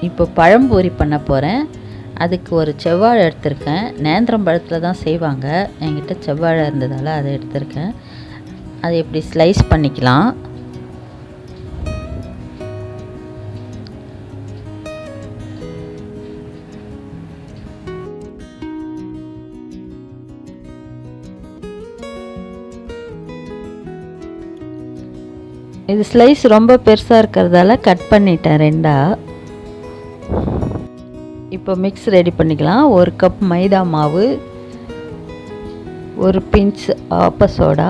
இப்போ பழம்பொரி பண்ண போகிறேன். அதுக்கு ஒரு செவ்வாழை எடுத்திருக்கேன். நேந்திரம் பழத்தில் தான் செய்வாங்க. என்கிட்ட செவ்வாழை இருந்ததால் அதை எடுத்திருக்கேன். அதை எப்படி ஸ்லைஸ் பண்ணிக்கலாம். இது ஸ்லைஸ் ரொம்ப பெருசாக இருக்கிறதால கட் பண்ணிட்டேன் ரெண்டாக. இப்போ மிக்ஸ் ரெடி பண்ணிக்கலாம். 1 கப் மைதா மாவு, 1 பிஞ்ச் ஆப்ப சோடா,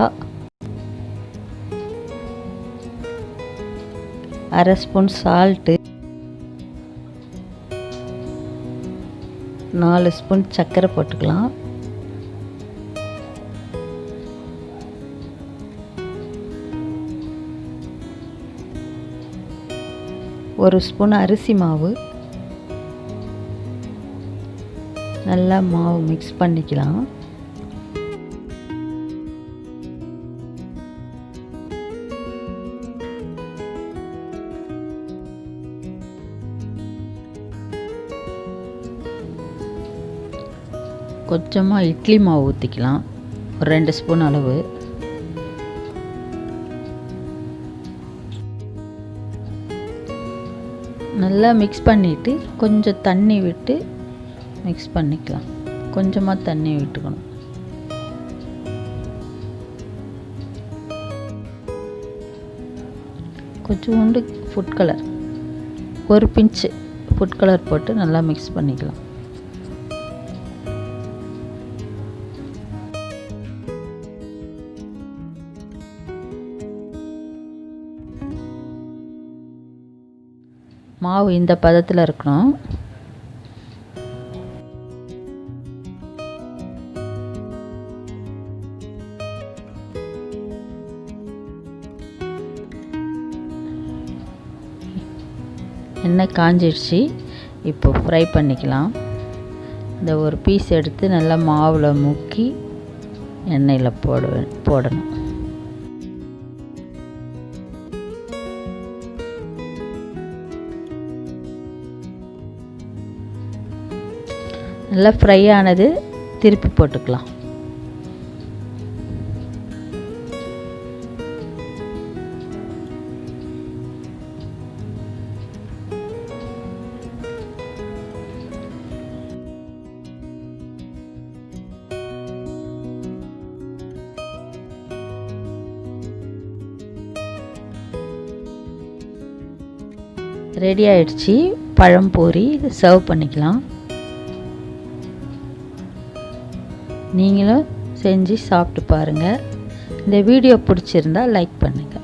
1/2 ஸ்பூன் சால்ட்டு, 4 ஸ்பூன் சர்க்கரை போட்டுக்கலாம். ஒரு ஸ்பூன் அரிசி மாவு. நல்லா மாவு மிக்ஸ் பண்ணிக்கலாம். கொஞ்சமாக இட்லி மாவு ஊற்றிக்கலாம், ஒரு 2 ஸ்பூன் அளவு. நல்லா மிக்ஸ் பண்ணிவிட்டு கொஞ்சம் தண்ணி விட்டு மிக்ஸ் பண்ணிக்கலாம். கொஞ்சமாக தண்ணி விட்டுக்கணும். கொஞ்சோண்டு ஃபுட் கலர், 1 பிஞ்சு ஃபுட் கலர் போட்டு நல்லா மிக்ஸ் பண்ணிக்கலாம். மாவு இந்த பதத்தில் இருக்கணும். எண்ணெய் காஞ்சிடுச்சு. இப்போ ஃப்ரை பண்ணிக்கலாம். இந்த ஒரு பீஸ் எடுத்து நல்லா மாவில் முக்கி எண்ணெயில் போடணும். நல்லா ஃப்ரை ஆனது திருப்பி போட்டுக்கலாம். ரெடி ஆயிடுச்சு பழம்பொரி. சர்வ் பண்ணிக்கலாம். நீங்களும் செஞ்சு சாப்பிட்டு பாருங்கள். இந்த வீடியோ பிடிச்சிருந்தா லைக் பண்ணுங்கள்.